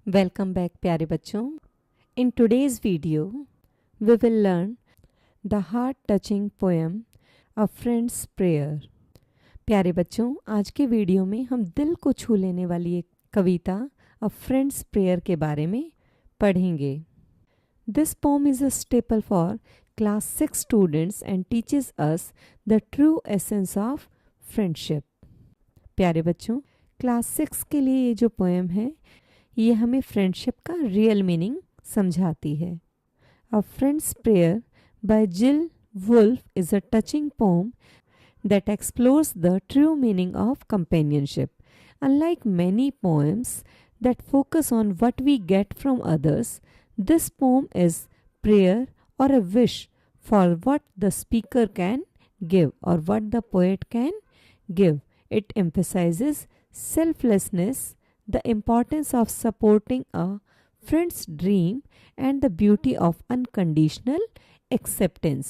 Welcome back प्यारे बच्चों। In today's video we will learn the heart touching poem a friend's prayer. प्यारे बच्चों, आज के वीडियो में हम दिल को छू लेने वाली एक कविता अ फ्रेंड्स प्रेयर के बारे में पढ़ेंगे। This pome is a staple for class 6 students and teaches us the true essence of friendship. प्यारे बच्चों, क्लास 6 के लिए ये जो पोएम है ये हमें फ्रेंडशिप का रियल मीनिंग समझाती है। A friend's prayer by Jill Wolf is a touching poem that explores the true meaning of companionship. Unlike many poems that focus on what we get from others, this poem is prayer or a wish for what the speaker can give or what the poet can give. It emphasizes selflessness, the importance of supporting a friend's dream, and the beauty of unconditional acceptance.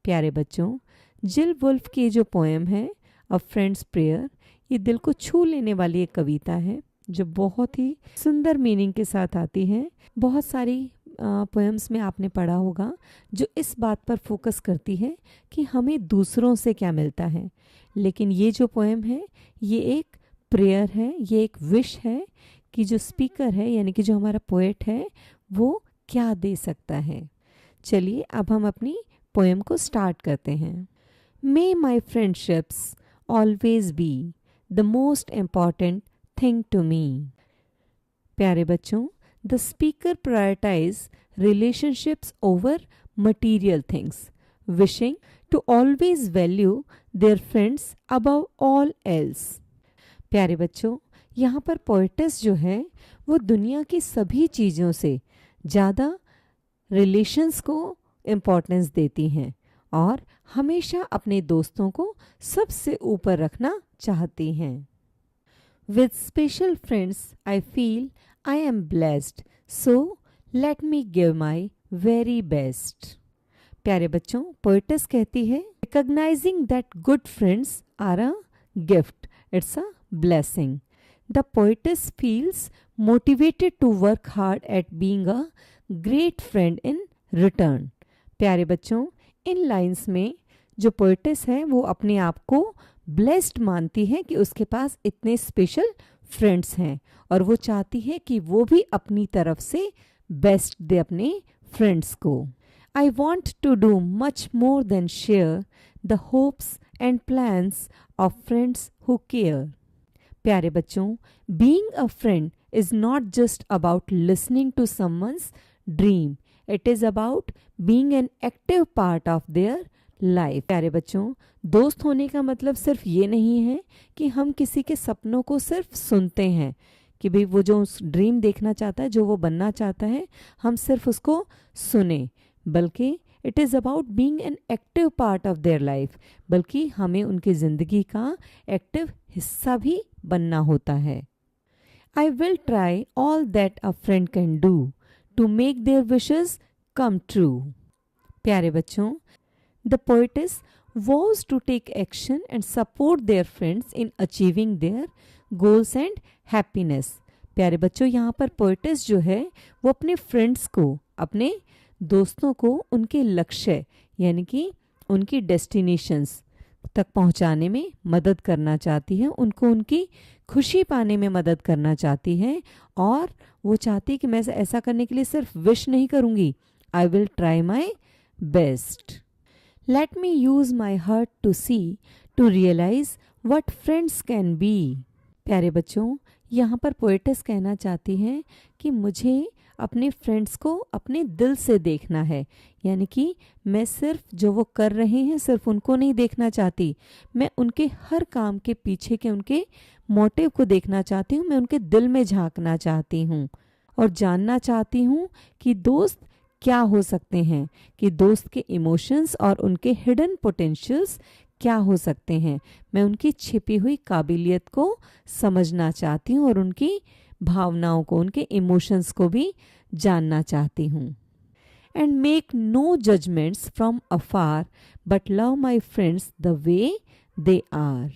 प्यारे बच्चों, जिल wolf की जो poem है a friend's prayer, ये दिल को छू लेने वाली एक कविता है जो बहुत ही सुंदर मीनिंग के साथ आती है। बहुत सारी पोएम्स में आपने पढ़ा होगा जो इस बात पर फोकस करती है कि हमें दूसरों से क्या मिलता है, लेकिन ये जो पोएम है ये एक प्रेयर है, ये एक विश है कि जो स्पीकर है यानी कि जो हमारा पोएट है वो क्या दे सकता है। चलिए अब हम अपनी पोएम को स्टार्ट करते हैं। May my friendships always be the most important thing to me. प्यारे बच्चों, the speaker prioritize relationships over material things, wishing to always value their friends above all else. प्यारे बच्चों, यहाँ पर पोएटेस जो है वो दुनिया की सभी चीज़ों से ज़्यादा रिलेशंस को इम्पोर्टेंस देती हैं और हमेशा अपने दोस्तों को सबसे ऊपर रखना चाहती हैं। With special friends I feel I am blessed, so let me give my very best. प्यारे बच्चों, पोएटेस कहती है recognizing that good friends are a gift, it's a blessing. The poetess feels motivated to work hard at being a great friend in return. प्यारे बच्चों, इन lines में जो poetess है वो अपने आप को ब्लेस्ड मानती है कि उसके पास इतने स्पेशल फ्रेंड्स हैं और वो चाहती है कि वो भी अपनी तरफ से बेस्ट दे अपने फ्रेंड्स को। I want to do much more than share the hopes and plans of friends who care. प्यारे बच्चों, being a friend is not just about listening to someone's dream, it is about being an active part of their life. प्यारे बच्चों, दोस्त होने का मतलब सिर्फ ये नहीं है कि हम किसी के सपनों को सिर्फ सुनते हैं कि भाई वो जो ड्रीम देखना चाहता है, जो वो बनना चाहता है, हम सिर्फ उसको सुने, बल्कि it is about being an active part of their life, बल्कि हमें उनकी ज़िंदगी का एक्टिव हिस्सा भी बनना होता है। आई will try all that a friend can do to make their wishes come true. प्यारे बच्चों, the poetess vows to take action and support their friends in achieving their goals and happiness. प्यारे बच्चों, यहाँ पर पोएटेस जो है वो अपने फ्रेंड्स को, अपने दोस्तों को उनके लक्ष्य यानी कि उनकी डेस्टिनेशंस तक पहुँचाने में मदद करना चाहती है, उनको उनकी खुशी पाने में मदद करना चाहती है और वो चाहती है कि मैं ऐसा करने के लिए सिर्फ विश नहीं करूँगी, I will try my best. Let me use my heart to see to realize what friends can be. प्यारे बच्चों, यहाँ पर पोएटेस कहना चाहती हैं कि मुझे अपने फ्रेंड्स को अपने दिल से देखना है, यानी कि मैं सिर्फ जो वो कर रहे हैं सिर्फ उनको नहीं देखना चाहती, मैं उनके हर काम के पीछे के उनके मोटिव को देखना चाहती हूँ, मैं उनके दिल में झांकना चाहती हूँ और जानना चाहती हूँ कि दोस्त क्या हो सकते हैं, कि दोस्त के इमोशंस और उनके हिडन पोटेंशियल्स क्या हो सकते हैं। मैं उनकी छिपी हुई काबिलियत को समझना चाहती हूँ और उनकी भावनाओं को, उनके इमोशंस को भी जानना चाहती हूँ। And make no judgments from afar but love my friends the way they are.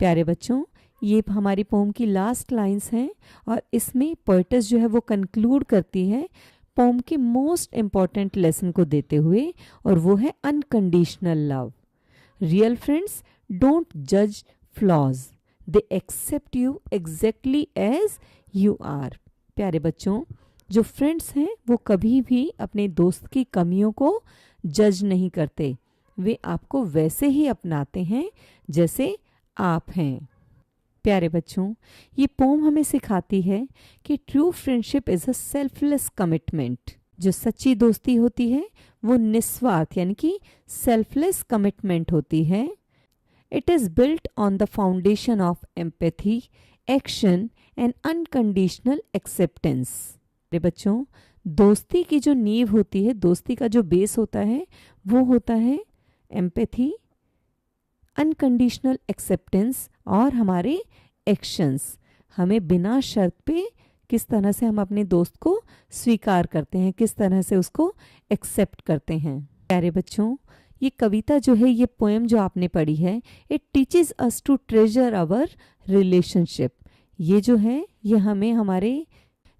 प्यारे बच्चों, ये हमारी पोम की लास्ट लाइंस हैं और इसमें पोएटेस जो है वो कंक्लूड करती है पोम के मोस्ट इम्पॉर्टेंट लेसन को देते हुए, और वो है unconditional love. Real friends don't जज flaws, they accept you exactly as you are. प्यारे बच्चों, जो फ्रेंड्स हैं वो कभी भी अपने दोस्त की कमियों को जज नहीं करते, वे आपको वैसे ही अपनाते हैं जैसे आप हैं। प्यारे बच्चों, ये पोम हमें सिखाती है कि true friendship is a selfless commitment. जो सच्ची दोस्ती होती है वो निस्वार्थ यानी कि सेल्फलेस कमिटमेंट होती है। It is built on the foundation of empathy, action and unconditional acceptance. प्यारे बच्चों, दोस्ती की जो नींव होती है, दोस्ती का जो बेस होता है, वो होता है एम्पैथी, अनकंडीशनल एक्सेप्टेंस और हमारे एक्शंस। हमें बिना शर्त पे किस तरह से हम अपने दोस्त को स्वीकार करते हैं, किस तरह से उसको एक्सेप्ट करते हैं। प्यारे बच्चों, ये कविता जो है, ये पोएम जो आपने पढ़ी है, it teaches us to treasure our relationship. ये जो है ये हमें हमारे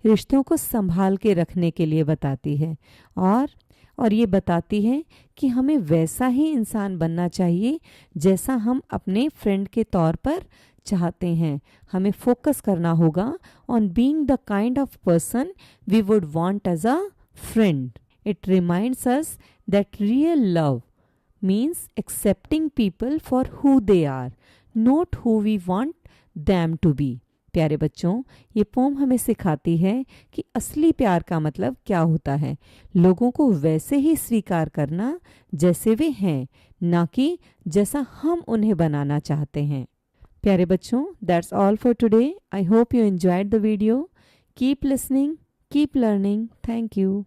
रिश्तों को संभाल के रखने के लिए बताती है, और ये बताती है कि हमें वैसा ही इंसान बनना चाहिए जैसा हम अपने फ्रेंड के तौर पर चाहते हैं। हमें फोकस करना होगा on being the kind of person we would want as a friend. It reminds us that real love means accepting people for who they are, not who we want them to be. प्यारे बच्चों, ये pome हमें सिखाती है कि असली प्यार का मतलब क्या होता है। लोगों को वैसे ही स्वीकार करना जैसे वे हैं, ना कि जैसा हम उन्हें बनाना चाहते हैं। प्यारे बच्चों, that's all for today. I hope you enjoyed the video. Keep listening, keep learning. Thank you.